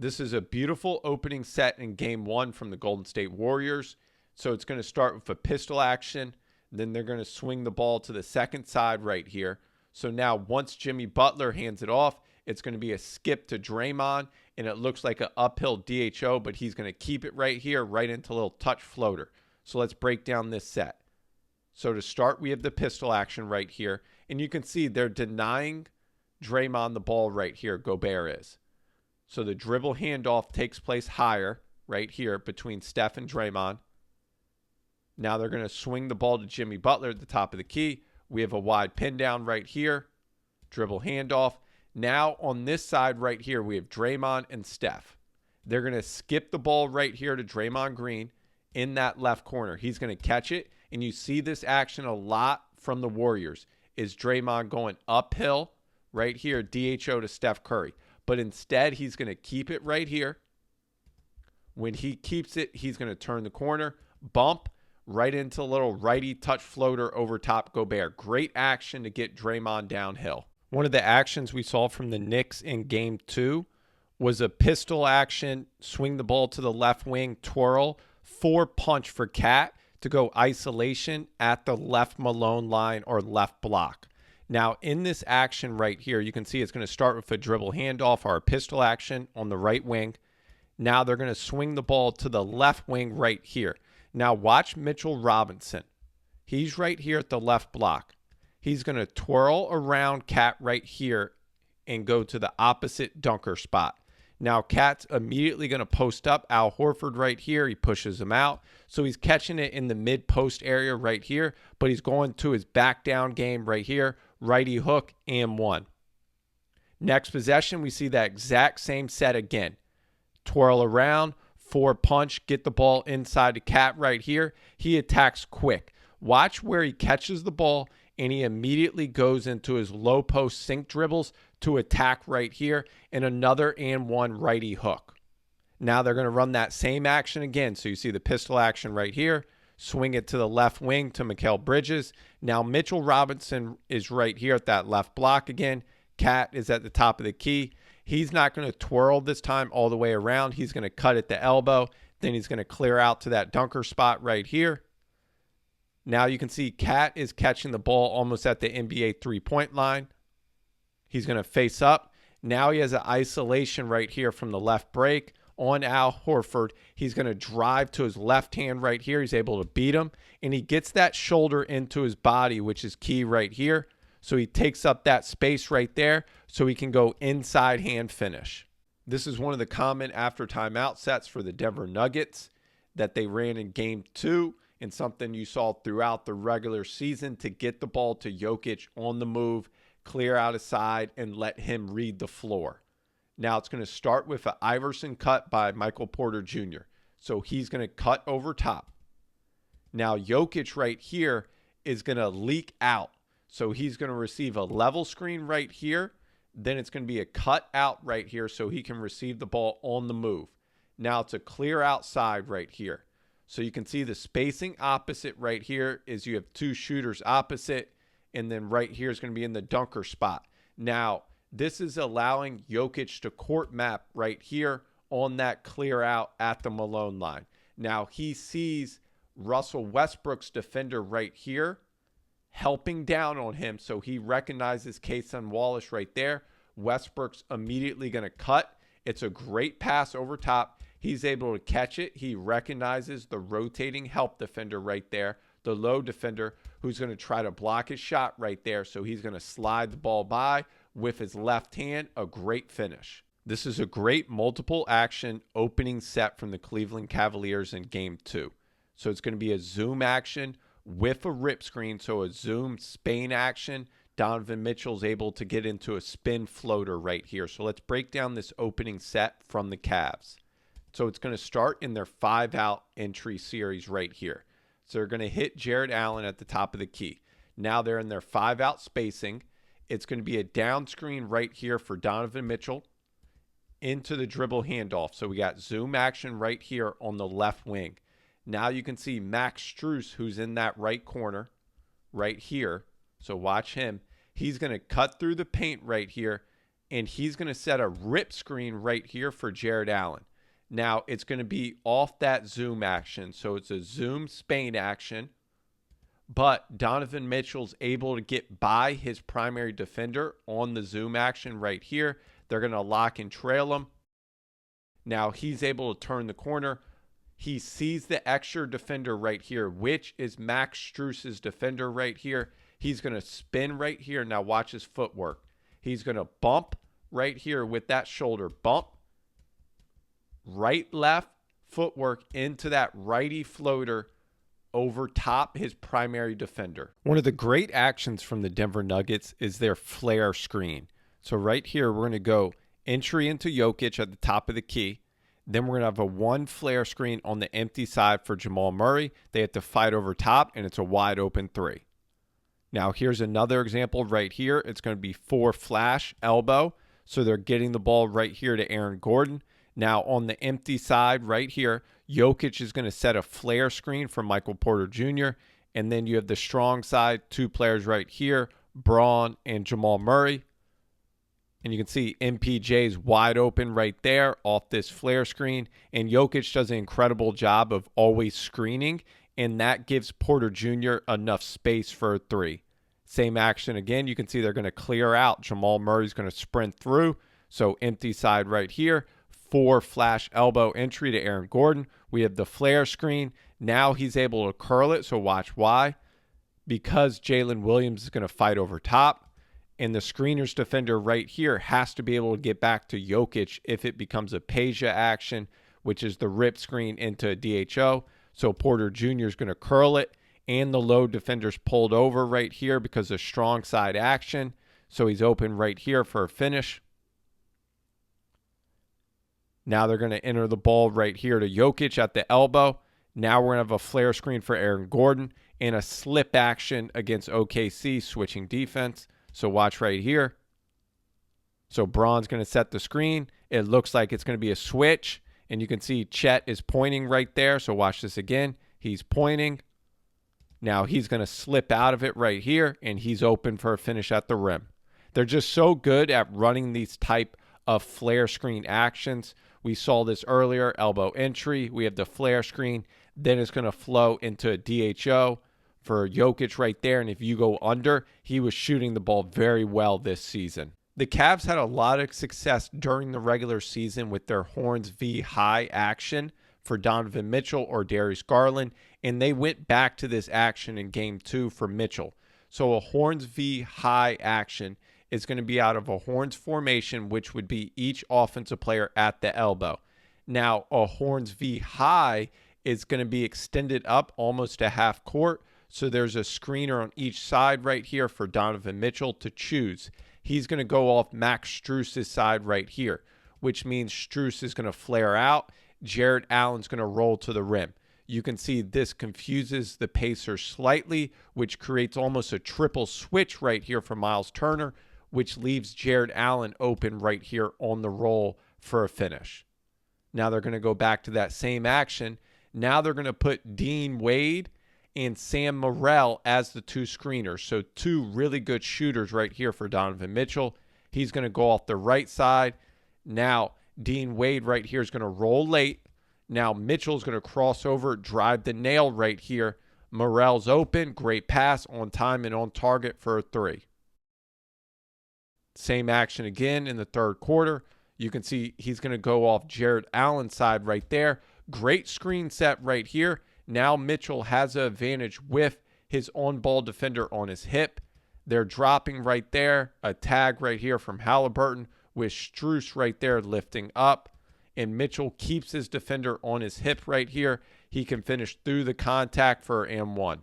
This is a beautiful opening set in game one from the Golden State Warriors. So it's going to start with a pistol action. Then they're going to swing the ball to the second side right here. So now once Jimmy Butler hands it off, it's going to be a skip to Draymond. And it looks like an uphill DHO, but he's going to keep it right here, right into a little touch floater. So let's break down this set. So to start, we have the pistol action right here. And you can see they're denying Draymond the ball right here, Gobert is. So the dribble handoff takes place higher right here between Steph and Draymond. Now they're going to swing the ball to Jimmy Butler at the top of the key. We have a wide pin down right here. Dribble handoff. Now on this side right here, we have Draymond and Steph. They're going to skip the ball right here to Draymond Green in that left corner. He's going to catch it. And you see this action a lot from the Warriors. Is Draymond going uphill right here, DHO to Steph Curry. But instead, he's going to keep it right here. When he keeps it, he's going to turn the corner, bump right into a little righty touch floater over top Gobert. Great action to get Draymond downhill. One of the actions we saw from the Knicks in game two was a pistol action, swing the ball to the left wing, twirl, 4-punch for Cat to go isolation at the left Malone line or left block. Now, in this action right here, you can see it's going to start with a dribble handoff or a pistol action on the right wing. Now they're going to swing the ball to the left wing right here. Now watch Mitchell Robinson. He's right here at the left block. He's going to twirl around Cat right here and go to the opposite dunker spot. Now Cat's immediately going to post up Al Horford right here. He pushes him out. So he's catching it in the mid-post area right here, but he's going to his back down game right here. Righty hook and one. Next possession, we see that exact same set again. Twirl around, 4-punch, get the ball inside the Cat right here. He attacks quick. Watch where he catches the ball, and he immediately goes into his low post sink dribbles to attack right here, and another and one righty hook. Now they're going to run that same action again. So you see the pistol action right here. Swing it to the left wing to Mikal Bridges. Now Mitchell Robinson is right here at that left block again. Cat is at the top of the key. He's not going to twirl this time all the way around. He's going to cut at the elbow. Then he's going to clear out to that dunker spot right here. Now you can see Cat is catching the ball almost at the NBA three-point line. He's going to face up. Now he has an isolation right here from the left break on Al Horford. He's going to drive to his left hand right here. He's able to beat him, and he gets that shoulder into his body, which is key right here. So he takes up that space right there so he can go inside hand finish. This is one of the common after timeout sets for the Denver Nuggets that they ran in game two, and something you saw throughout the regular season to get the ball to Jokic on the move, clear out his side, and let him read the floor. Now it's going to start with an Iverson cut by Michael Porter Jr. So he's going to cut over top. Now Jokic right here is going to leak out. So he's going to receive a level screen right here. Then it's going to be a cut out right here so he can receive the ball on the move. Now it's a clear outside right here. So you can see the spacing opposite right here is you have two shooters opposite. And then right here is going to be in the dunker spot. Now, this is allowing Jokic to court map right here on that clear out at the Malone line. Now, he sees Russell Westbrook's defender right here helping down on him. So he recognizes Cason Wallace right there. Westbrook's immediately going to cut. It's a great pass over top. He's able to catch it. He recognizes the rotating help defender right there, the low defender who's going to try to block his shot right there. So he's going to slide the ball by with his left hand. A great finish. This is a great multiple action opening set from the Cleveland Cavaliers in game two. So it's going to be a zoom action with a rip screen. So a zoom Spain action. Donovan Mitchell's able to get into a spin floater right here. So let's break down this opening set from the Cavs. So it's going to start in their 5-out entry series right here. So they're going to hit Jared Allen at the top of the key. Now they're in their 5-out spacing. It's going to be a down screen right here for Donovan Mitchell into the dribble handoff. So we got zoom action right here on the left wing. Now you can see Max Strus, who's in that right corner right here. So watch him. He's going to cut through the paint right here and he's going to set a rip screen right here for Jared Allen. Now, it's going to be off that zoom action. So it's a zoom Spain action. But Donovan Mitchell's able to get by his primary defender on the zoom action right here. They're going to lock and trail him. Now, he's able to turn the corner. He sees the extra defender right here, which is Max Strus's defender right here. He's going to spin right here. Now, watch his footwork. He's going to bump right here with that shoulder bump. Right, left footwork into that righty floater over top his primary defender. One of the great actions from the Denver Nuggets is their flare screen. So right here, we're going to go entry into Jokic at the top of the key. Then we're going to have a one flare screen on the empty side for Jamal Murray. They have to fight over top, and it's a wide open three. Now, here's another example right here. It's going to be 4 flash elbow. So they're getting the ball right here to Aaron Gordon. Now, on the empty side right here, Jokic is going to set a flare screen for Michael Porter Jr. And then you have the strong side, 2 players right here, Braun and Jamal Murray. And you can see MPJ's wide open right there off this flare screen. And Jokic does an incredible job of always screening. And that gives Porter Jr. enough space for a 3. Same action again. You can see they're going to clear out. Jamal Murray's going to sprint through. So empty side right here. 4 flash elbow entry to Aaron Gordon. We have the flare screen. Now he's able to curl it. So watch why. Because Jalen Williams is going to fight over top. And the screener's defender right here has to be able to get back to Jokic if it becomes a Peja action, which is the rip screen into a DHO. So Porter Jr. is going to curl it. And the low defender's pulled over right here because of strong side action. So he's open right here for a finish. Now they're going to enter the ball right here to Jokic at the elbow. Now we're going to have a flare screen for Aaron Gordon and a slip action against OKC, switching defense. So watch right here. So Braun's going to set the screen. It looks like it's going to be a switch. And you can see Chet is pointing right there. So watch this again. He's pointing. Now he's going to slip out of it right here. And he's open for a finish at the rim. They're just so good at running these type of flare screen actions. We saw this earlier, elbow entry. We have the flare screen. Then it's going to flow into a DHO for Jokic right there. And if you go under, he was shooting the ball very well this season. The Cavs had a lot of success during the regular season with their Horns v. High action for Donovan Mitchell or Darius Garland. And they went back to this action in Game 2 for Mitchell. So a Horns v. High action is going to be out of a Horns formation, which would be each offensive player at the elbow. Now, a Horns v. High is going to be extended up almost to half court. So there's a screener on each side right here for Donovan Mitchell to choose. He's going to go off Max Strus's side right here, which means Strus is going to flare out. Jared Allen's going to roll to the rim. You can see this confuses the Pacers slightly, which creates almost a triple switch right here for Miles Turner, which leaves Jared Allen open right here on the roll for a finish. Now they're going to go back to that same action. Now they're going to put Dean Wade and Sam Morrell as the 2 screeners. So 2 really good shooters right here for Donovan Mitchell. He's going to go off the right side. Now Dean Wade right here is going to roll late. Now Mitchell's going to cross over, drive the nail right here. Morrell's open. Great pass, on time and on target for a 3. Same action again in the third quarter. You can see he's going to go off Jared Allen's side right there. Great screen set right here. Now Mitchell has an advantage with his on-ball defender on his hip. They're dropping right there. A tag right here from Halliburton with Strus right there lifting up. And Mitchell keeps his defender on his hip right here. He can finish through the contact for M1.